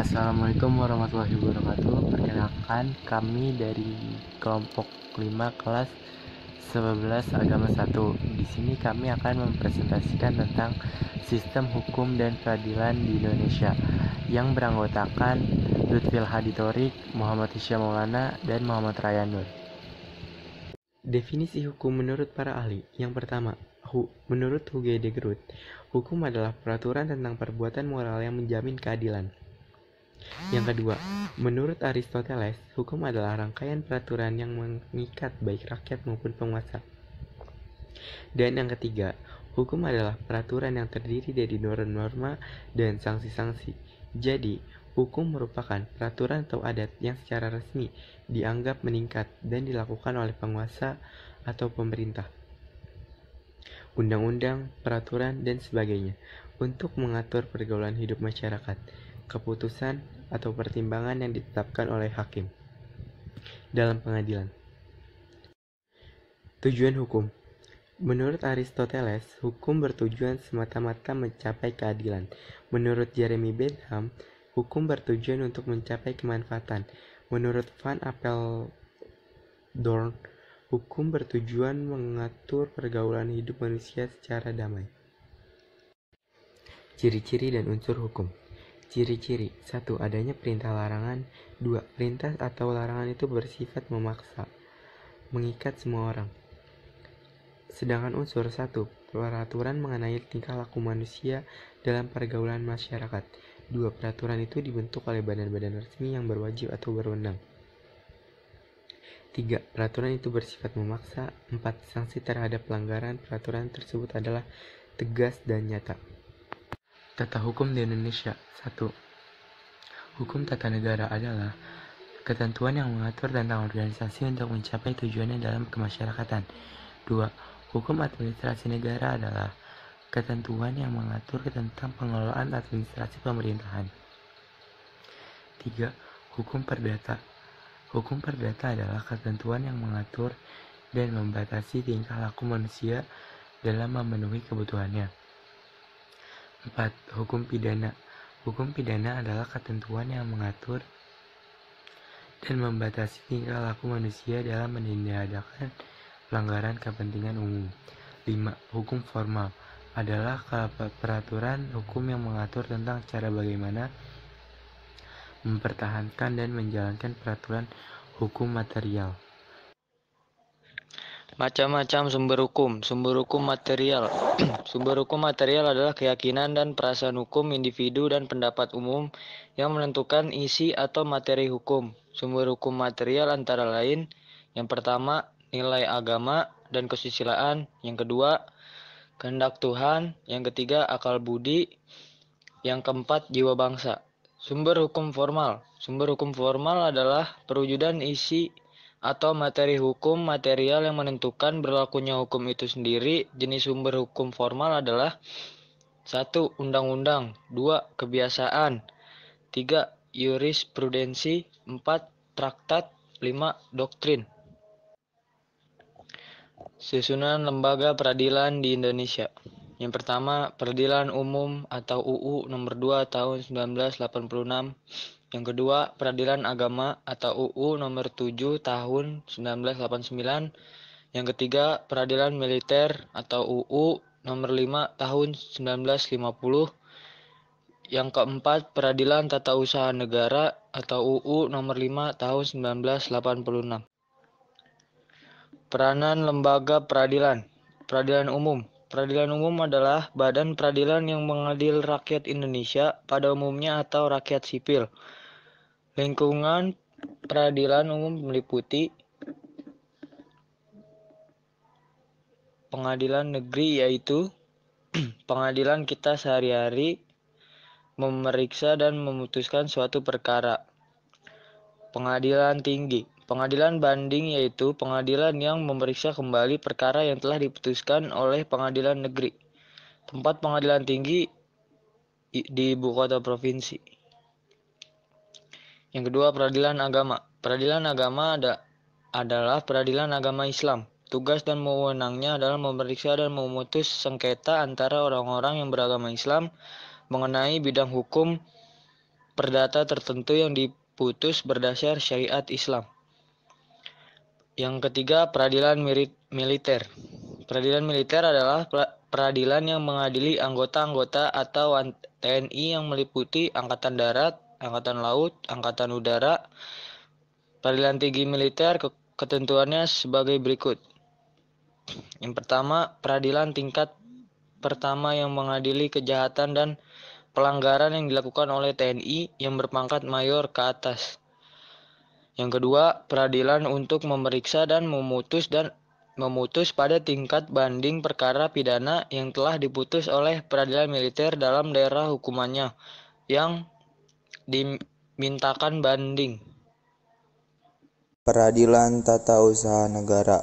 Assalamualaikum warahmatullahi wabarakatuh. Perkenalkan, kami dari kelompok 5 kelas 11 Agama 1. Di sini kami akan mempresentasikan tentang sistem hukum dan peradilan di Indonesia yang beranggotakan Lutfil Hadi Thorik, Muhammad Hisham Maulana, dan Muhammad Rayanur. Definisi hukum menurut para ahli. Yang pertama, menurut Hugo de Groot, hukum adalah peraturan tentang perbuatan moral yang menjamin keadilan. Yang kedua, menurut Aristoteles, hukum adalah rangkaian peraturan yang mengikat baik rakyat maupun penguasa. Dan yang ketiga, hukum adalah peraturan yang terdiri dari norma-norma dan sanksi-sanksi. Jadi, hukum merupakan peraturan atau adat yang secara resmi dianggap meningkat dan dilakukan oleh penguasa atau pemerintah. Undang-undang, peraturan, dan sebagainya untuk mengatur pergaulan hidup masyarakat, keputusan atau pertimbangan yang ditetapkan oleh hakim dalam pengadilan. Tujuan hukum. Menurut Aristoteles, hukum bertujuan semata-mata mencapai keadilan. Menurut Jeremy Bentham, hukum bertujuan untuk mencapai kemanfaatan. Menurut Van Apeldoorn, hukum bertujuan mengatur pergaulan hidup manusia secara damai. Ciri-ciri dan unsur hukum. Ciri-ciri. 1. Adanya perintah larangan. 2. Perintah atau larangan itu bersifat memaksa, mengikat semua orang. Sedangkan unsur 1. Peraturan mengenai tingkah laku manusia dalam pergaulan masyarakat. 2. Peraturan itu dibentuk oleh badan-badan resmi yang berwajib atau berwenang. 3. Peraturan itu bersifat memaksa. 4. Sanksi terhadap pelanggaran peraturan tersebut adalah tegas dan nyata. Tata hukum di Indonesia. 1. Hukum tata negara adalah ketentuan yang mengatur tentang organisasi untuk mencapai tujuannya dalam kemasyarakatan. 2. Hukum administrasi negara adalah ketentuan yang mengatur tentang pengelolaan administrasi pemerintahan. 3. Hukum perdata. Hukum perdata adalah ketentuan yang mengatur dan membatasi tingkah laku manusia dalam memenuhi kebutuhannya. 4. Hukum pidana. Hukum pidana adalah ketentuan yang mengatur dan membatasi tingkah laku manusia dalam menindaklanjuti pelanggaran kepentingan umum. 5. Hukum formal adalah peraturan hukum yang mengatur tentang cara bagaimana mempertahankan dan menjalankan peraturan hukum material. Macam-macam sumber hukum. Sumber hukum material. Sumber hukum material adalah keyakinan dan perasaan hukum individu dan pendapat umum yang menentukan isi atau materi hukum. Sumber hukum material antara lain: yang pertama, nilai agama dan kesusilaan; yang kedua, kehendak Tuhan; yang ketiga, akal budi; yang keempat, jiwa bangsa. Sumber hukum formal. Sumber hukum formal adalah perwujudan isi atau materi hukum material yang menentukan berlakunya hukum itu sendiri. Jenis sumber hukum formal adalah: 1. Undang-undang; 2. Kebiasaan; 3. Jurisprudensi; 4. Traktat; 5. Doktrin. Susunan lembaga peradilan di Indonesia. Yang pertama, Peradilan Umum atau UU Nomor 2 Tahun 1986. Yang kedua, Peradilan Agama atau UU Nomor 7 Tahun 1989. Yang ketiga, Peradilan Militer atau UU Nomor 5 Tahun 1950. Yang keempat, Peradilan Tata Usaha Negara atau UU Nomor 5 Tahun 1986. Peranan lembaga peradilan. Peradilan Umum. Peradilan umum adalah badan peradilan yang mengadil rakyat Indonesia pada umumnya atau rakyat sipil. Lingkungan peradilan umum meliputi pengadilan negeri, yaitu pengadilan kita sehari-hari memeriksa dan memutuskan suatu perkara. Pengadilan tinggi. Pengadilan banding yaitu pengadilan yang memeriksa kembali perkara yang telah diputuskan oleh pengadilan negeri. Tempat pengadilan tinggi di ibu kota provinsi. Yang kedua, peradilan agama. Peradilan agama adalah peradilan agama Islam. Tugas dan wewenangnya adalah memeriksa dan memutus sengketa antara orang-orang yang beragama Islam mengenai bidang hukum perdata tertentu yang diputus berdasar syariat Islam. Yang ketiga, peradilan militer. Peradilan militer adalah peradilan yang mengadili anggota-anggota atau TNI yang meliputi Angkatan Darat, Angkatan Laut, Angkatan Udara. Peradilan tinggi militer ketentuannya sebagai berikut. Yang pertama, peradilan tingkat pertama yang mengadili kejahatan dan pelanggaran yang dilakukan oleh TNI yang berpangkat mayor ke atas. Yang kedua, peradilan untuk memeriksa dan memutus pada tingkat banding perkara pidana yang telah diputus oleh peradilan militer dalam daerah hukumannya yang dimintakan banding. Peradilan tata usaha negara,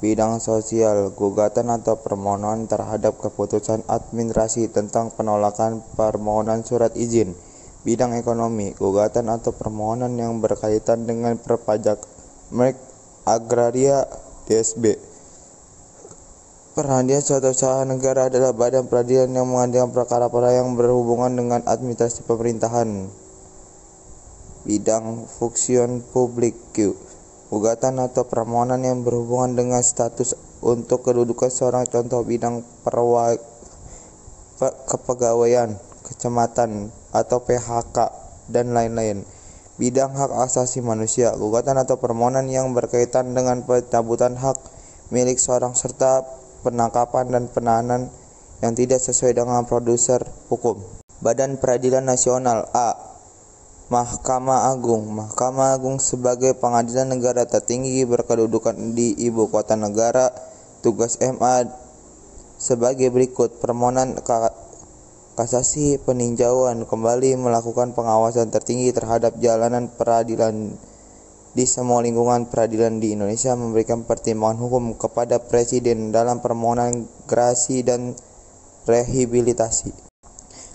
bidang sosial, gugatan atau permohonan terhadap keputusan administrasi tentang penolakan permohonan surat izin. Bidang ekonomi, gugatan atau permohonan yang berkaitan dengan perpajak merek agraria DSB. Peradilan tata usaha negara adalah badan peradilan yang mengadili perkara-perkara yang berhubungan dengan administrasi pemerintahan. Bidang fungsion publik, gugatan atau permohonan yang berhubungan dengan status untuk kedudukan seorang, contoh bidang kepegawaian, kecamatan atau PHK dan lain-lain. Bidang hak asasi manusia, gugatan atau permohonan yang berkaitan dengan pencabutan hak milik seorang serta penangkapan dan penahanan yang tidak sesuai dengan prosedur hukum. Badan Peradilan Nasional. A. Mahkamah Agung. Mahkamah Agung sebagai pengadilan negara tertinggi berkedudukan di ibu kota negara. Tugas MA sebagai berikut: permohonan kasasi, peninjauan kembali, melakukan pengawasan tertinggi terhadap jalanan peradilan di semua lingkungan peradilan di Indonesia, memberikan pertimbangan hukum kepada Presiden dalam permohonan gerasi dan rehabilitasi.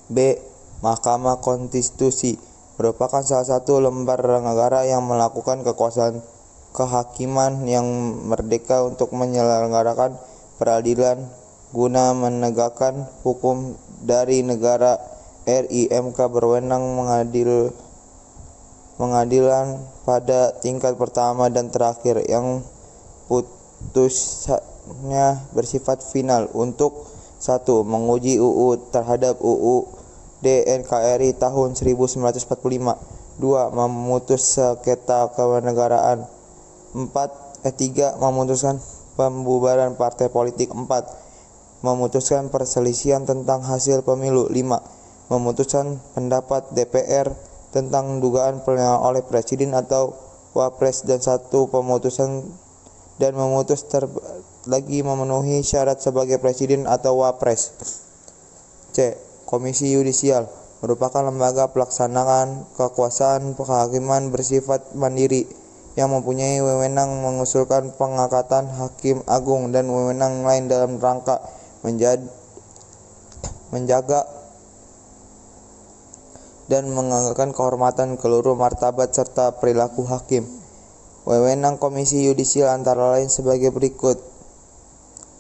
B. Mahkamah Konstitusi merupakan salah satu lembaga negara yang melakukan kekuasaan kehakiman yang merdeka untuk menyelenggarakan peradilan guna menegakkan hukum dari negara RI. MK berwenang pengadilan pada tingkat pertama dan terakhir yang putusannya bersifat final untuk 1. Menguji UU terhadap UUD NKRI tahun 1945. 2. Memutus sengketa kewarganegaraan. 3. Memutuskan pembubaran partai politik. 4. Memutuskan perselisihan tentang hasil pemilu. 5. Memutuskan pendapat DPR tentang dugaan pelanggaran oleh presiden atau wapres. Dan 1. Pemutusan dan memutus lagi memenuhi syarat sebagai presiden atau wapres. C. Komisi Yudisial merupakan lembaga pelaksanaan kekuasaan kehakiman bersifat mandiri yang mempunyai wewenang mengusulkan pengangkatan hakim agung dan wewenang lain dalam rangka menjaga dan menganggarkan kehormatan, keluruh martabat serta perilaku hakim. Wewenang Komisi Yudisial antara lain sebagai berikut: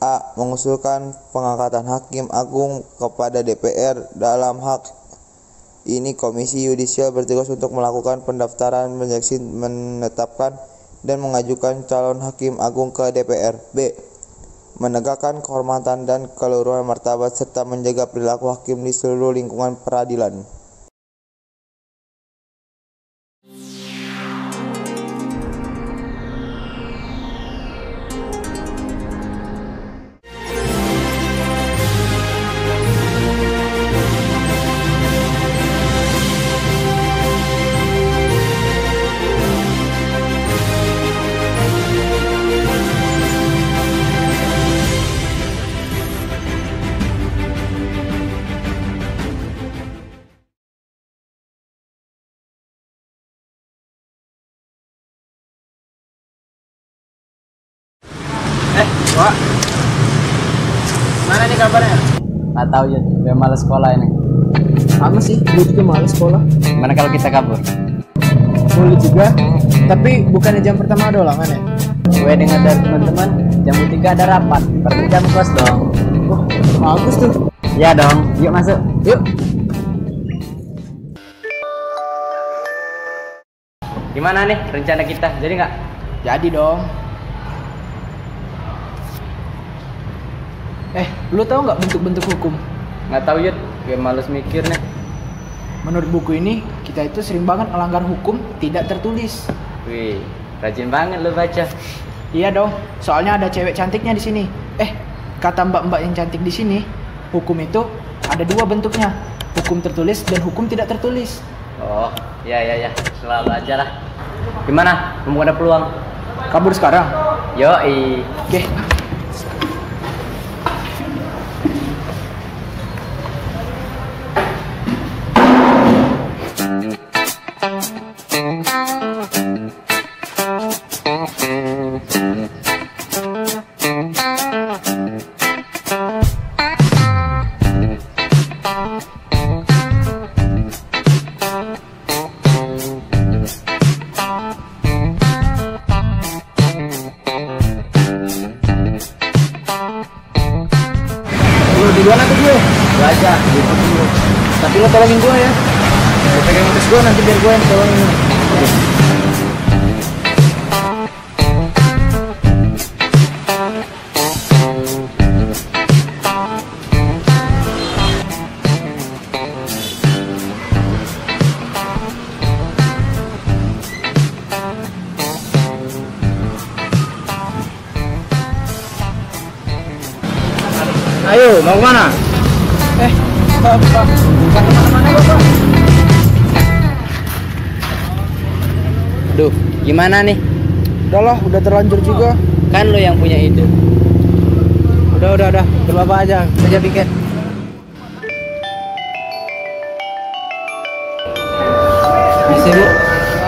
A. Mengusulkan pengangkatan hakim agung kepada DPR. Dalam hak ini Komisi Yudisial bertugas untuk melakukan pendaftaran, menyeleksi, menetapkan dan mengajukan calon hakim agung ke DPR. B. Menegakkan kehormatan dan keluruhan martabat serta menjaga perilaku hakim di seluruh lingkungan peradilan. Wak, mana nih kabarnya? Nggak tahu ya, gue males sekolah ini. Sama sih, gue juga males sekolah. Gimana kalau kita kabur? Boleh juga, tapi bukannya jam pertama ada ulangan ya? Gue dengar dari teman-teman, jam 3 ada rapat, berarti jam kos dong. Oh, bagus tuh. Iya dong, yuk masuk. Yuk. Gimana nih rencana kita? Jadi nggak? Jadi dong. Lu tahu nggak bentuk-bentuk hukum? Nggak tahu Yud, gue males mikir nih. Menurut buku ini, kita itu sering banget melanggar hukum tidak tertulis. Wih, rajin banget lu baca. Iya dong, soalnya ada cewek cantiknya di sini. Kata mbak-mbak yang cantik di sini, hukum itu ada dua bentuknya, hukum tertulis dan hukum tidak tertulis. Oh, ya, selalu aja lah. Gimana? Mumpung ada peluang. Kabur sekarang? Yoi. Oke. Lu duluan atau gue? Gue aja, gitu dulu. Tapi lo tolongin gue ya. Gue pegang motor gue, nanti biar gue yang tolongin lu. Ayo, mau kemana? Pak, bukan kemana-mana Bapak. Duh, gimana nih? Udah lah, udah terlanjur juga. Kan lo yang punya ide. Udah. Ke Bapak aja, saja piket. Misi Bu,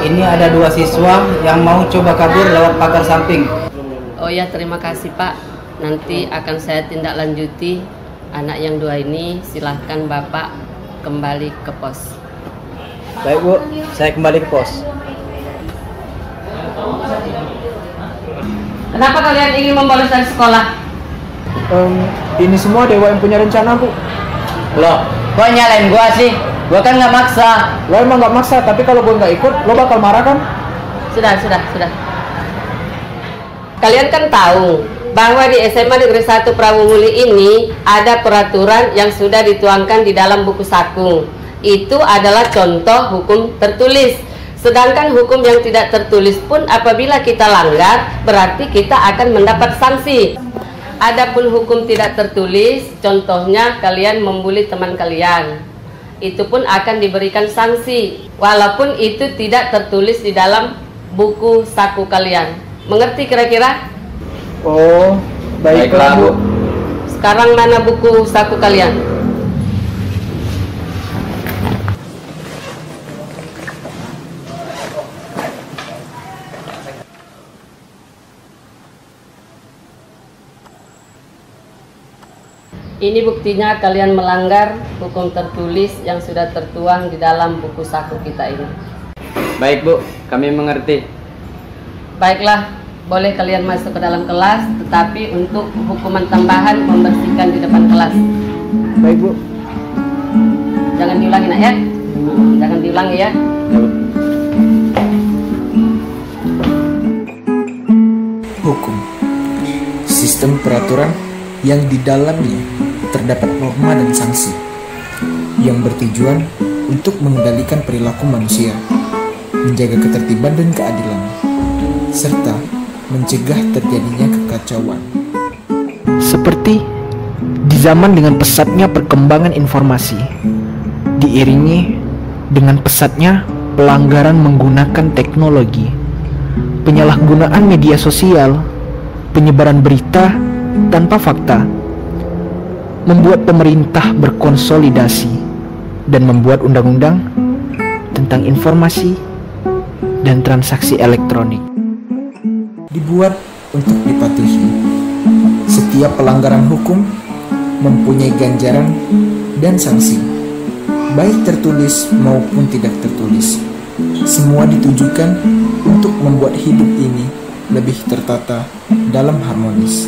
ini ada 2 siswa yang mau coba kabur lewat pagar samping. Oh ya, terima kasih Pak. Nanti akan saya tindak lanjuti. Anak yang 2 ini silahkan Bapak kembali ke pos. Baik Bu, saya kembali ke pos. Kenapa kalian ingin membolos dari sekolah? Ini semua dewa yang punya rencana, Bu. Loh, kok nyalain gua sih? Gua kan nggak maksa. Lo emang nggak maksa, tapi kalau gue nggak ikut, lo bakal marah kan? Sudah. Kalian kan tahu bahwa di SMA Negeri 1 Prawumuli ini ada peraturan yang sudah dituangkan di dalam buku saku. Itu adalah contoh hukum tertulis. Sedangkan hukum yang tidak tertulis pun apabila kita langgar, berarti kita akan mendapat sanksi. Adapun hukum tidak tertulis, contohnya kalian membuli teman kalian, itu pun akan diberikan sanksi, walaupun itu tidak tertulis di dalam buku saku kalian. Mengerti kira-kira? Oh, baiklah Bu. Sekarang mana buku saku kalian? Ini buktinya kalian melanggar hukum tertulis yang sudah tertuang di dalam buku saku kita ini. Baik Bu, kami mengerti. Baiklah, boleh kalian masuk ke dalam kelas, tetapi untuk hukuman tambahan membersihkan di depan kelas. Baik Bu. Jangan diulangi nak ya. Jangan diulangi ya. Hukum, sistem peraturan yang di dalamnya terdapat norma dan sanksi yang bertujuan untuk mengendalikan perilaku manusia, menjaga ketertiban dan keadilan, serta mencegah terjadinya kekacauan. Seperti di zaman dengan pesatnya perkembangan informasi, diiringi dengan pesatnya pelanggaran menggunakan teknologi, penyalahgunaan media sosial, penyebaran berita tanpa fakta, membuat pemerintah berkonsolidasi dan membuat undang-undang tentang informasi dan transaksi elektronik. Dibuat untuk dipatuhi. Setiap pelanggaran hukum mempunyai ganjaran dan sanksi, baik tertulis maupun tidak tertulis. Semua ditujukan untuk membuat hidup ini lebih tertata dalam harmonis.